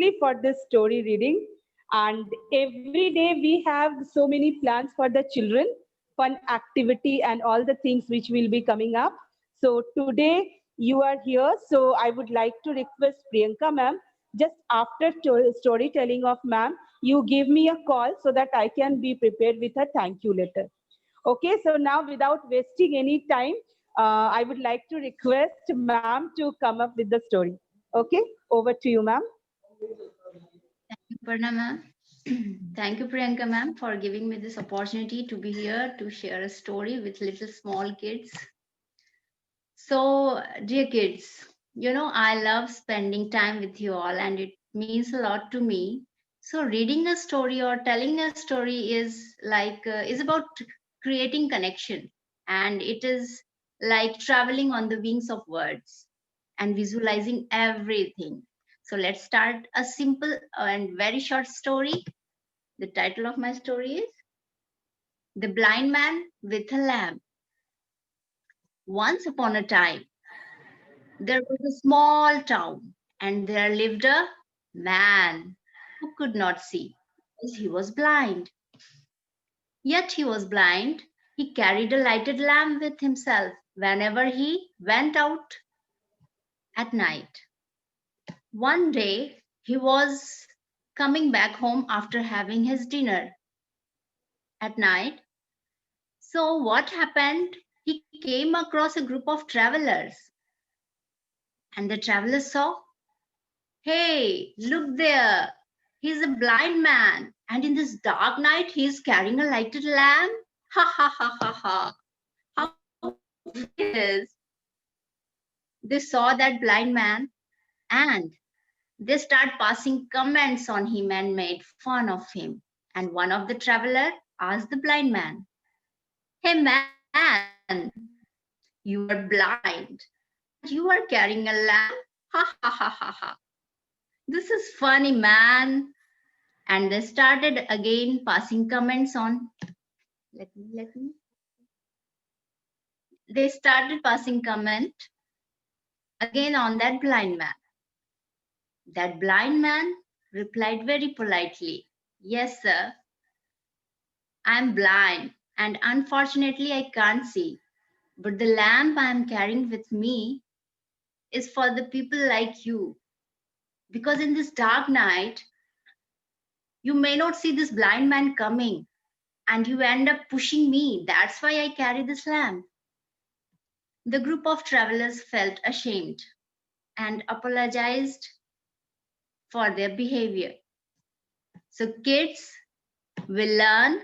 strictly for this story reading. And every day we have so many plans for the children, fun activity and all the things which will be coming up. So today you are here. So I would like to request Priyanka ma'am, just after storytelling of ma'am, you give me a call so that I can be prepared with a thank you letter. Okay, so now without wasting any time, I would like to request ma'am to come up with the story. Okay, over to you, ma'am. Parna ma'am. Thank you, Priyanka ma'am, for giving me this opportunity to be here to share a story with little small kids. So, dear kids, I love spending time with you all, and it means a lot to me. So, reading a story or telling a story is about creating connection, and it is like traveling on the wings of words and visualizing everything. So, let's start a simple and very short story. The title of my story is The Blind Man with a Lamp. Once upon a time, there was a small town, and there lived a man who could not see because he was blind. Yet he was blind. He carried a lighted lamp with himself whenever he went out at night. One day, he was coming back home after having his dinner at night. So, what happened? He came across a group of travelers, and the travelers saw, hey, look there. He's a blind man, and in this dark night, he's carrying a lighted lamp. Ha ha ha ha ha. How funny it is. They saw that blind man and they start passing comments on him and made fun of him. And one of the traveler asked the blind man, hey man, you are blind and you are carrying a lamp. Ha ha ha ha ha. This is funny, man. And they started again passing comments on. Let me. They started passing comment again on that blind man. That blind man replied very politely, yes, sir, I'm blind and unfortunately I can't see. But the lamp I'm carrying with me is for the people like you. Because in this dark night, you may not see this blind man coming and you end up pushing me. That's why I carry this lamp. The group of travelers felt ashamed and apologized for their behavior. So, kids will learn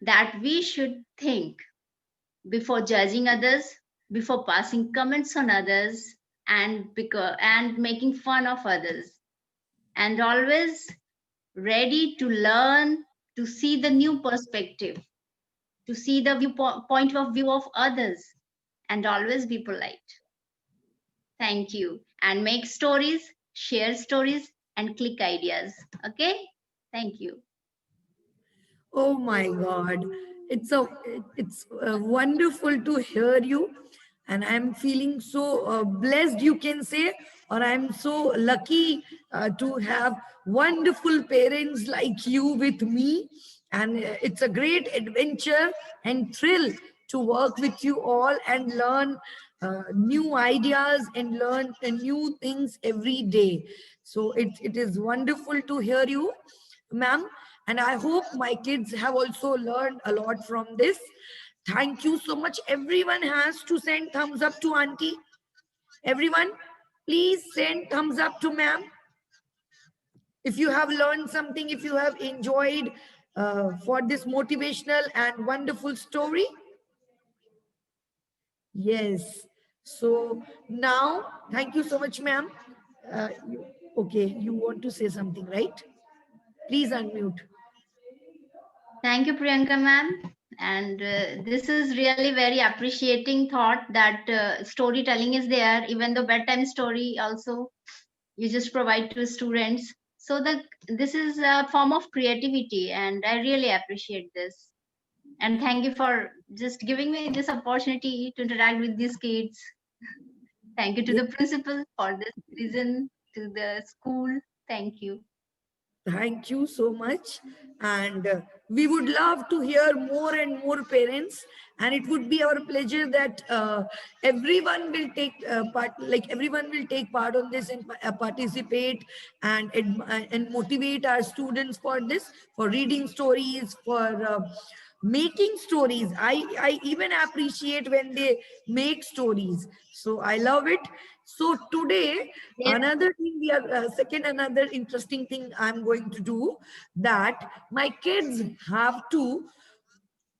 that we should think before judging others, before passing comments on others, and making fun of others, and always ready to learn, to see the new perspective, to see the point of view of others, and always be polite. Thank you. And make stories, share stories, and click ideas. Okay? Thank you. Oh my God. It's wonderful to hear you. And I'm feeling so blessed, you can say, or I'm so lucky to have wonderful parents like you with me. And it's a great adventure and thrill to work with you all and learn new ideas and learn new things every day. So it is wonderful to hear you, ma'am. And I hope my kids have also learned a lot from this. Thank you so much. Everyone has to send thumbs up to auntie. Everyone, please send thumbs up to ma'am. If you have learned something, if you have enjoyed for this motivational and wonderful story. Yes. So now, thank you so much, ma'am. Okay, you want to say something, right? Please unmute. Thank you, Priyanka ma'am. And this is really very appreciating thought that storytelling is there, even though bedtime story also you just provide to students. So this is a form of creativity, and I really appreciate this. And thank you for just giving me this opportunity to interact with these kids. Thank you to Ye- the principal for this reason, to the school. Thank you. Thank you so much. And we would love to hear more and more parents. And it would be our pleasure that everyone will take part, like everyone will take part on this and participate and motivate our students for this, for reading stories, for making stories. I even appreciate when they make stories. So I love it. So today, Yes. another thing we are another interesting thing I'm going to do, that my kids have to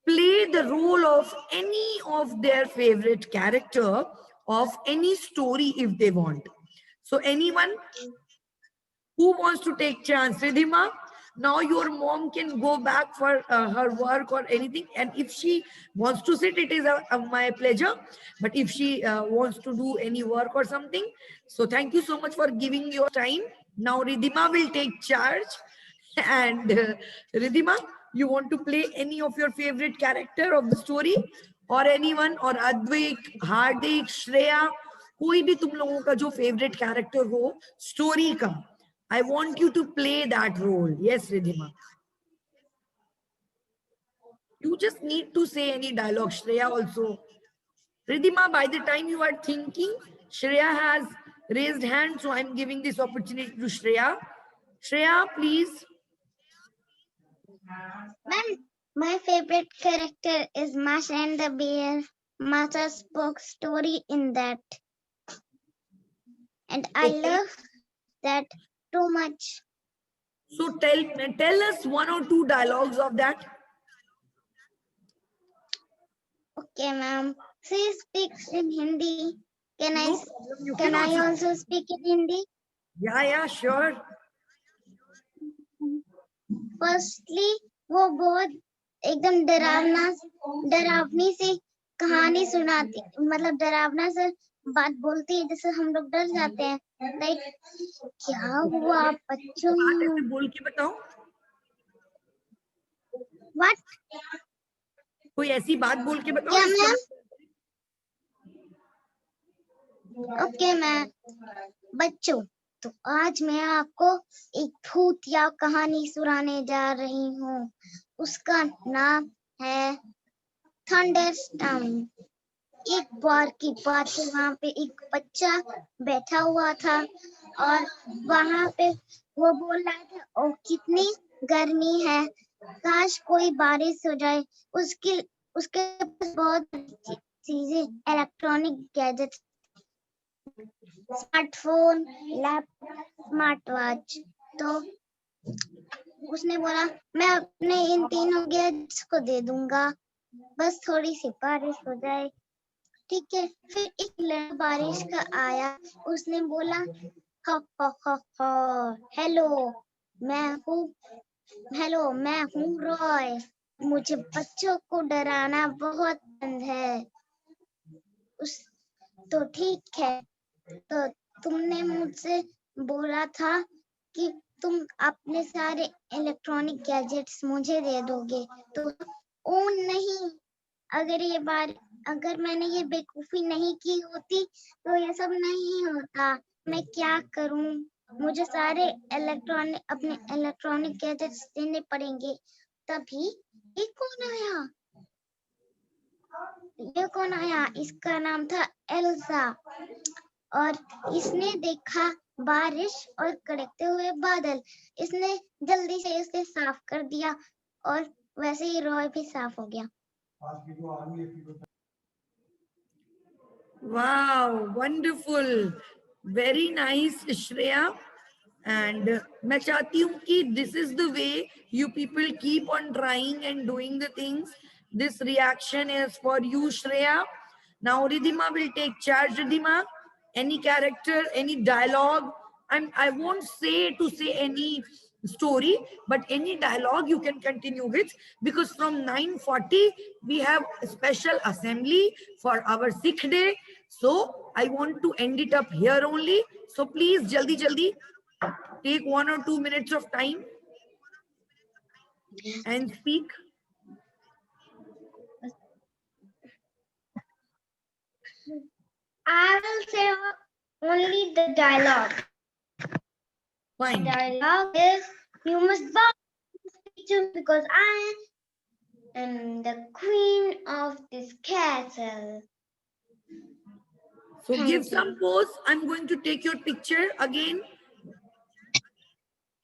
play the role of any of their favorite character of any story if they want. So anyone who wants to take chance? Ridhima, now your mom can go back for her work or anything. And if she wants to sit, it is my pleasure. But if she wants to do any work or something, so thank you so much for giving your time. Now Ridhima will take charge. And Ridhima, you want to play any of your favorite character of the story? Or anyone, or Advik, Hardik, Shreya, कोई भी तुम लोगों का जो favourite character हो story का, I want you to play that role. Yes, Ridhima. You just need to say any dialogue. Shreya also. Ridhima, by the time you are thinking, Shreya has raised hand, so I'm giving this opportunity to Shreya. Shreya, please. Ma'am, my favorite character is Masha and the Bear. Masha spoke story in that, and I Okay. love that too much. So tell us one or two dialogues of that. Okay, ma'am. She speaks in Hindi. Can I No problem. You can can I also. also speak in Hindi? Yeah, sure. Firstly वो बहुत एकदम डरावनी सी कहानी सुनाती, मतलब डरावना से बात बोलती है जैसे हम लोग डर जाते हैं। लाइक क्या हुआ बच्चों? बात ऐसे बोल के बताओ, व्हाट? कोई ऐसी बात बोल के बताओ क्या जिससे मैम? Okay ma'am. बच्चों, तो आज मैं आपको एक भूतिया कहानी सुनाने जा रही हूँ। उसका नाम है थंडरस्टॉर्म। एक बार की बात है, वहाँ पे एक बच्चा बैठा हुआ था और वहाँ पे वो बोल रहा था, ओ कितनी गर्मी है, काश कोई बारिश हो जाए। उसके पास बहुत चीजें, electronic gadgets, smartphone, laptop, smart watch. तो उसने बोला मैं अपने इन तीनों गैजेट्स को दे दूंगा, बस थोड़ी सी बारिश हो जाए। ठीक है। फिर एक लड़का बारिश का आया, उसने बोला हेलो मैं हूँ रॉय, मुझे बच्चों को डराना बहुत पसंद है। तो ठीक है, तो तुमने मुझसे बोला था कि तुम अपने सारे इलेक्ट्रॉनिक गैजेट्स मुझे दे दोगे, तो ओ नहीं, अगर मैंने ये बेवकूफी नहीं की होती तो ये सब नहीं होता। मैं क्या करूं? मुझे सारे अपने इलेक्ट्रॉनिक गैजेट्स देने पड़ेंगे। तभी ये कौन आया? इसका नाम था एल्सा, और इसने देखा बारिश और कड़कते हुए बादल। इसने जल्दी से इसे साफ कर दिया और वैसे ही रॉय भी साफ हो गया। Wow, wonderful. Very nice, Shreya. And मैं चाहती हूँ कि this is the way you people keep on trying and doing the things. This reaction is for you, Shreya. Now Ridhima will take charge. Ridhima, any character, any dialogue. I won't say to say any story, but any dialogue you can continue with, because from 9:40 we have a special assembly for our Sikh day. So I want to end it up here only. So please, jaldi, take 1 or 2 minutes of time and speak. I will say only the dialogue. Fine. Dialogue is You must bow to me because I am the queen of this castle. So give Thank some you. pose. I'm going to take your picture again.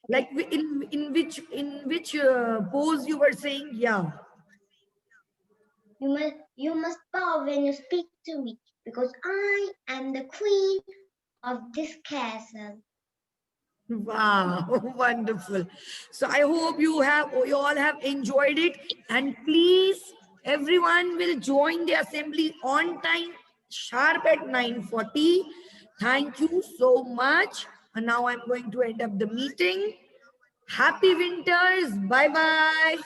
Like in which pose you were saying? Yeah. You must bow when you speak to me because I am the queen of this castle. Wow, wonderful. So I hope you all have enjoyed it, and please everyone will join the assembly on time sharp at 9:40. Thank you so much. And now I'm going to end up the meeting. Happy winters. Bye bye.